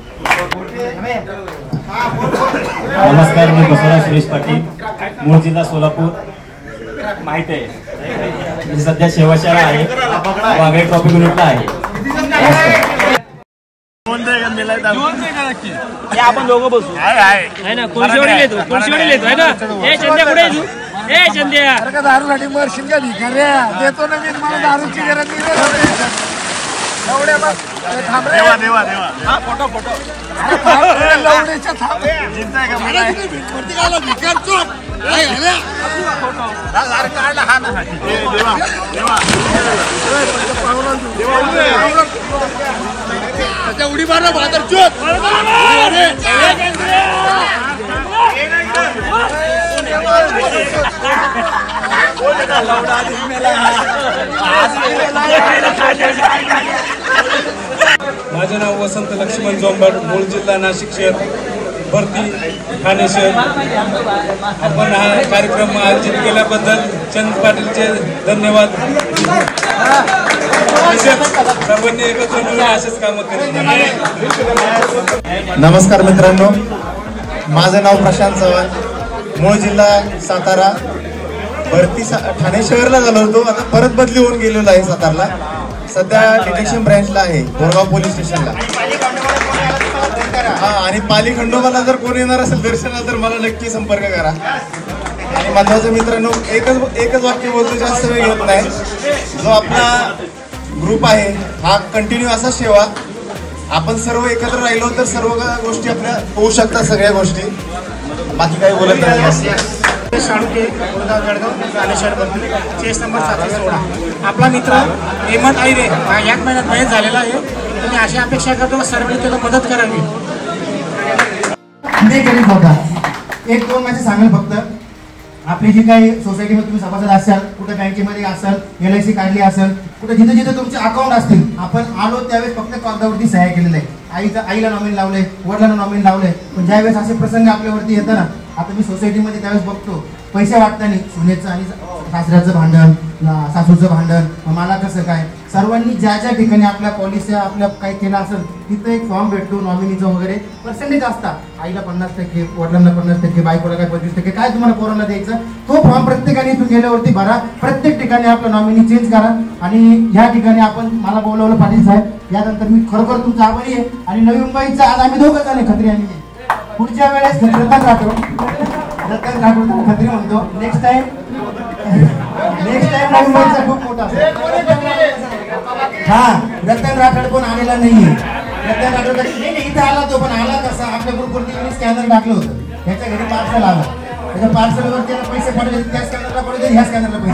Speaker 13: नमस्कार, मी बसवराज सुरेश पाटील, मूळ जिल्हा सोलापूर. माहित आहे मी सध्या शेवाशाळा आहे, वाघे ट्रॉफिक युनिटला आहे.
Speaker 4: आपण दोघं बसू आहे ना. कोणशीवाडी येतो, कोणशीवाडी येतो आहे ना. हे चंद्या कुठे येतो? हे चंद्या
Speaker 12: दारूसाठी मरशील का भिकाऱ्या? देतो ना मी, मला दारूची गरज नाही. उडी मारा बहादर चोत.
Speaker 14: माझे नाव वसंत लक्ष्मण जोंबड, मूळ जिल्हा नाशिक शहर, भरती ठाणे शहर. आपण हा कार्यक्रम आयोजित केल्याबद्दल चंद पाटीलचे धन्यवाद. सर्वांनी एकत्र मिळून असेच कामं करा.
Speaker 6: नमस्कार मित्रांनो, माझं नाव प्रशांत चव्हाण, मूळ जिल्हा सातारा, भरती ठाणे शहरला झालो होतो. आता परत बदली होऊन गेलेलो आहे सातारला. सध्या डिटेक्शन ब्रँचला आहे बोरगाव पोलीस स्टेशनला. हा, आणि पाली खंडोबाला जर कोण येणार असेल दर्शनाला तर मला नक्की संपर्क करा. आणि महत्वाचं मित्रांनो, एकच वाक्य बोलतो, जास्त वेळ घेत नाही. जो आपला ग्रुप आहे हा कंटिन्यू असाच ठेवा. आपण सर्व एकत्र राहिलो तर सर्व गोष्टी आपल्या होऊ शकतात, सगळ्या गोष्टी. बाकी काही बोलत नाही.
Speaker 3: शाळुके, गुरगाव, जळगाव, ठाणे भरती, चेस नंबर 716. आपला मित्र हेमंत आईरे याच महिन्यात मयत झालेला आहे. तुम्ही अशी अपेक्षा करतो सर्वांनी त्याला मदत करावी.
Speaker 1: नाही करीत होता. 1-2 माझे सांगाल फक्त. आपली जी काही सोसायटीमध्ये तुम्ही सभासद असाल, कुठे बँकेमध्ये असाल, LIC काढली असेल, कुठे जिथे जिथे तुमचे अकाउंट असतील, आपण आलो त्यावेळेस फक्त कागदावरती सह्या केलेल्या आहे. आईला नॉमिनी लावले, वडिलांना नॉमिनी लावले. पण ज्यावेळेस असे प्रसंग आपल्यावरती येतात ना, आता मी सोसायटीमध्ये त्यावेळेस बघतो पैसे वाटताना सुनेचं आणि सासऱ्याचं भांडण, सासूचं भांडण, मला कसं काय
Speaker 3: सर्वांनी ज्या ज्या ठिकाणी आपल्या पॉलिसी आपल्या काही केलं असेल तिथं एक फॉर्म भेटतो नॉमिनीचं वगैरे पर्सेंटेज असतात आईला 50%, वडिलांना 50%, बायकोला काय 25%, काय तुम्हाला पोराला द्यायचं तो फॉर्म प्रत्येकाने इथून गेल्यावरती भरा. प्रत्येक ठिकाणी आपलं नॉमिनी चेंज करा. आणि ह्या ठिकाणी आपण मला बोलवलं पाटील साहेब, यानंतर मी खरोखर तुमचा आभारी आहे. आणि नवी मुंबईचा आज आम्ही दोघं जण खत्री आणि पुढच्या वेळेस रतन राठोड खत्री म्हणतो. नेक्स्ट टाइम नवी मुंबईचा खूप मोठा रतन राठोड पण आलेला नाहीये. रतन राठोड नाही इथे आला तो, पण आला कसा आपल्या ग्रुपवरती स्कॅनर टाकलं होतं, त्याच्या घरी पार्सल आलं, त्याच्या पार्सलवर त्याला पैसे पडले, त्या स्कॅनरला पडले, ह्या स्कॅनरला पैसे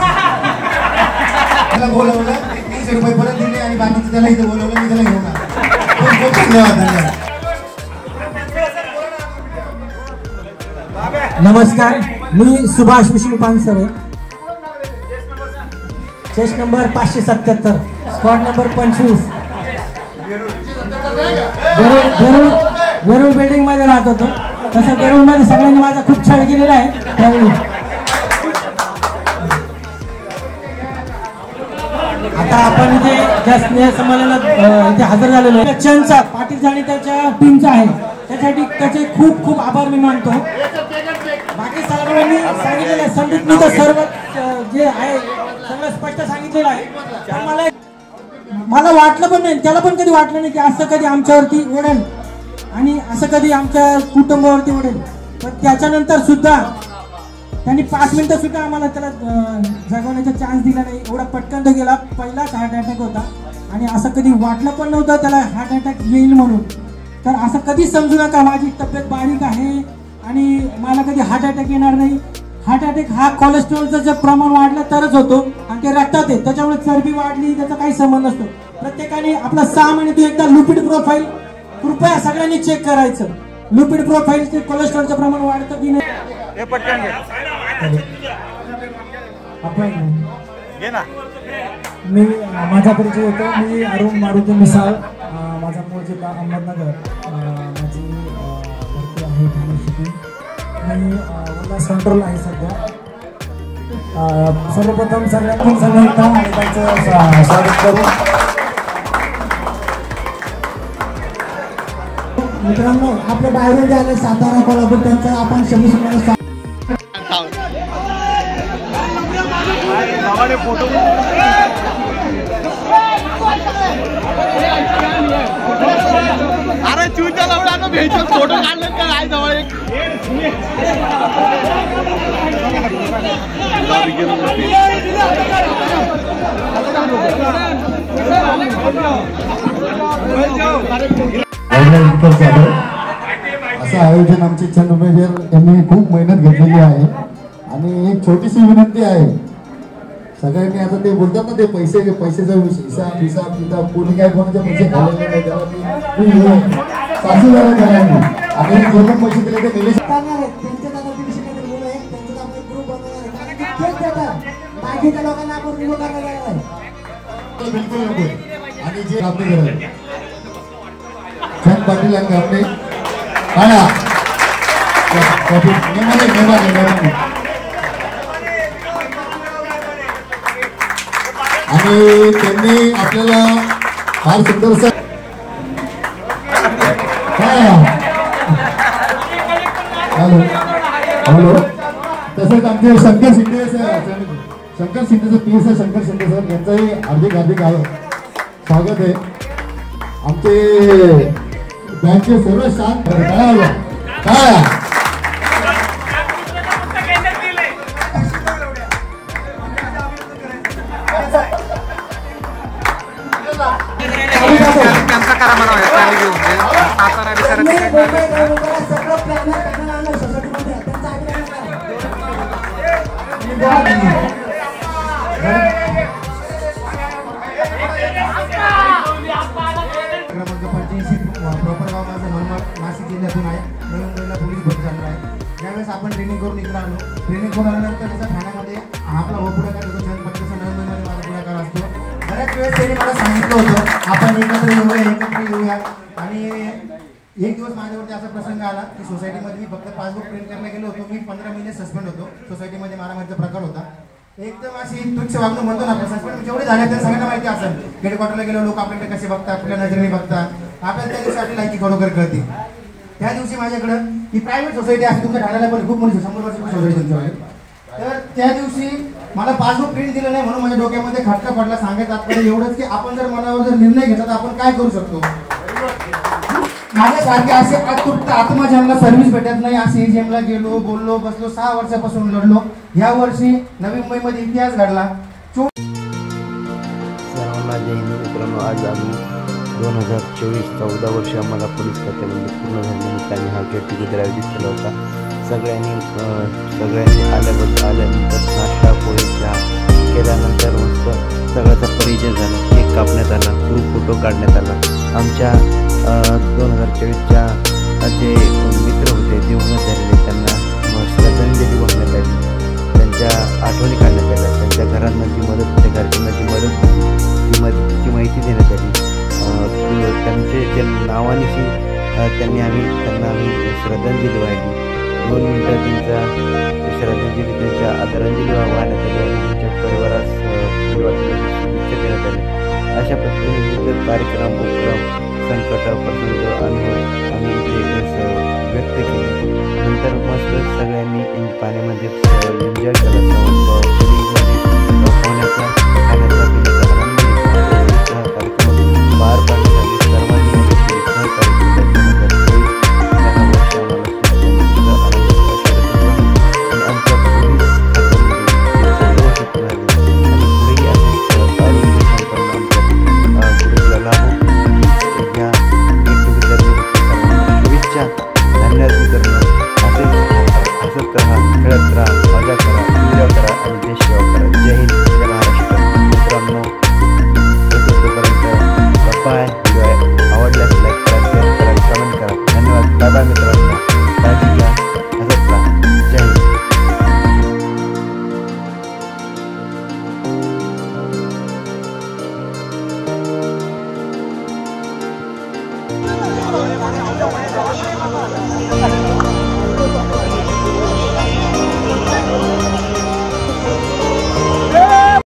Speaker 3: त्याला बोलवलं, 300 रुपये परत दिले आणि बाकीचं त्याला इथे बोलवलं, मी त्याला घेऊन आलो. खूप धन्यवाद.
Speaker 5: नमस्कार, मी Subhash Vishnu Pansare, chest number 577, squad number 25, Verul building मध्ये राहत होतो. तसं वेरूळ मध्ये सगळ्यांनी माझा खूप छळ केलेला आहे. त्यावेळी आता आपण इथे ज्या स्नेह संमेलनात इथे हजर झालेलो आहे, चंदचा पाटील आणि त्याच्या टीमचा आहे, त्यासाठी त्याचे खूप खूप आभार मी मानतो. बाकी सर्वांनी सांगितलेलं आहे, संदीप मी तर सर्व जे आहे सगळं स्पष्ट सांगितलेलं आहे. मला वाटलं पण नाही, त्याला पण कधी वाटलं नाही की असं कधी आमच्यावरती ओढेल आणि असं कधी आमच्या कुटुंबावरती ओढेल. पण त्याच्यानंतर सुद्धा त्यांनी 5 मिनिटं सुद्धा आम्हाला त्याला जगवण्याचा चान्स दिला नाही. एवढा पटकन तो गेला. पहिलाच हार्ट अटॅक होता आणि असं कधी वाटलं पण नव्हतं त्याला हार्ट अटॅक येईल म्हणून. तर असं कधी समजू नका माझी तब्येत बारीक आहे आणि मला कधी हार्ट अटॅक येणार नाही. हार्ट अटॅक हा कोलेस्ट्रॉलचं जे प्रमाण वाढलं तरच होतो आणि ते रक्तात आहे, त्याच्यामुळे चरबी वाढली त्याचा काही संबंध नसतो. प्रत्येकाने आपला 6 महिन्यातून एकदा लिपिड प्रोफाईल कृपया सगळ्यांनी चेक करायचं. लिपिड प्रोफाईलचे कोलेस्ट्रॉलचं प्रमाण वाढतं की नाही.
Speaker 10: मी माझा परिचय होतो. मी अरुण मारुती मिसाळ, माझा मूळ जिल्हा अहमदनगर, माझी भरती आहे ठाणे सिटी. मी उल्हास कंट्रोल आहे सध्या. सर्वप्रथम सगळ्यांना आणि त्यांचं स्वागत करू. मित्रांनो, आपल्या बाहेरून जे आले सातारा कोल्हापूर त्यांचा आपण शब्द
Speaker 7: फोटो अरे चूच्या लावला भेटून फोटो काढले का काय जवळ एक
Speaker 6: असं आयोजन आमचे चंद्रमेजर यांनी खूप मेहनत घेतलेली आहे. आणि एक छोटीशी विनंती आहे, सगळ्यांनी आता ते बोलतात ना ते पैशाचा हिसाब किताब कोणी काय कोणाचे पैसे खाल्लेले नाही, त्याला सासूला करायला आणि जे पण पैसे दिले ते निलेश
Speaker 5: बाकीच्या लोकांना आपण रिमूव्ह करायला आहे.
Speaker 6: बिलकुल नको. आणि जे आपले करायला चंद पाटील यांनी आपले आणि त्यांनी आपल्याला फार सुंदर हॅलो तसंच आमचे शंकर शिंदे PSI शंकर शिंदे सर यांचंही हार्दिक स्वागत आहे. आमचे बँकचे सर्व शांत काय
Speaker 3: नाशिक जिल्ह्यातून आहे. नवी मुंबईला पोलीस भरती जाणार आहे. ज्यावेळेस आपण ट्रेनिंग करून इकडे आलो, ट्रेनिंग करून आल्यानंतर त्याचा ठाण्यामध्ये आपला पुढाकार होतो, नवी मुंबईमध्ये माझा पुढाकार असतो. बऱ्याच वेळेस त्यांनी मला सांगितलं होतं आपण एकत्र येऊया आणि एक दिवस माझ्यावरती असा प्रसंग आला की सोसायटीमध्ये मी फक्त पासबुक प्रिंट करायला गेलो होतो. मी 15 महिने सस्पेंड होतो. सोसायटीमध्ये मारामारीचा प्रकार होता एकदम अशी तुच्छ वागणूक म्हणतो ना आपण, सस्पेंड जेवढे झाले ते सगळ्यांना माहिती असेल. हेडक्वार्टरला गेलो लोक आपल्याकडे कसे बघतात, कुठल्या नजरेने बघतात, आपल्याला त्या दिवशी आपली लायकी खरोखर कळते. त्या दिवशी माझ्याकडं ही प्रायव्हेट सोसायटी आहे, तुमच्या ठाण्याला पण खूप मोठी 100 वर्षाची सोसायटी तुमच्याकडे. तर त्या दिवशी मला पासबुक प्रिंट दिलं नाही म्हणून माझ्या डोक्यामध्ये खटका पडला. सांगायचं तात्पर्य एवढंच की आपण जर मनावर जर निर्णय घेतला तर आपण काय करू शकतो. माझ्यासारखे असे अतृप्त आत्मा ज्यांना सर्व्हिस भेटत नाही, असे एजीएमला गेलो, बोललो, बसलो, 6 वर्षापासून लढलो. या वर्षी नवी मुंबईमध्ये इतिहास घडला.
Speaker 1: सर्वांना जय हिंद मित्रांनो. आज आम्ही 2024 14 वर्ष आम्हाला पोलीस खात्यामध्ये पूर्ण झाल्यानिमित्ताने हा गेट टुगेदर आयोजित केला होता. सगळ्यांनी आल्यानंतर नाश्ता पोळी चहा केल्यानंतर मस्त सगळ्याचा परिचय झाला, केक कापण्यात आला, ग्रुप फोटो काढण्यात आला. आमच्या 2024च्या जे मित्र होते दिवंगत झालेले त्यांना श्रद्धांजली वाहण्यात आली, त्यांच्या आठवणी काढण्यात आल्या, त्यांच्या घरांना जी मदत होते, घरच्यांना जी मदत ती मदतीची माहिती देण्यात आली. त्यांचे जे नावानिशी त्यांना आम्ही श्रद्धांजली वाहिली. 2 मिनटं त्यांच्या श्रद्धांजली, त्यांच्या आदरांजली वाहण्यात आली आणि त्यांच्या परिवारास शुभेच्छा देण्यात आल्या. अशा पद्धतीने विविध कार्यक्रम, उपक्रम, संकट, प्रसंग आम्ही इथे व्यक्त केले. नंतर मस्त सगळ्यांनी पाण्यामध्ये एन्जॉय केला. पोहण्याचा, खाण्याचा, पिण्याचा आनंद हा कार्यक्रम पार पाडण्यासाठी सर्वांनी सहकार्य केलं.
Speaker 5: Thank you.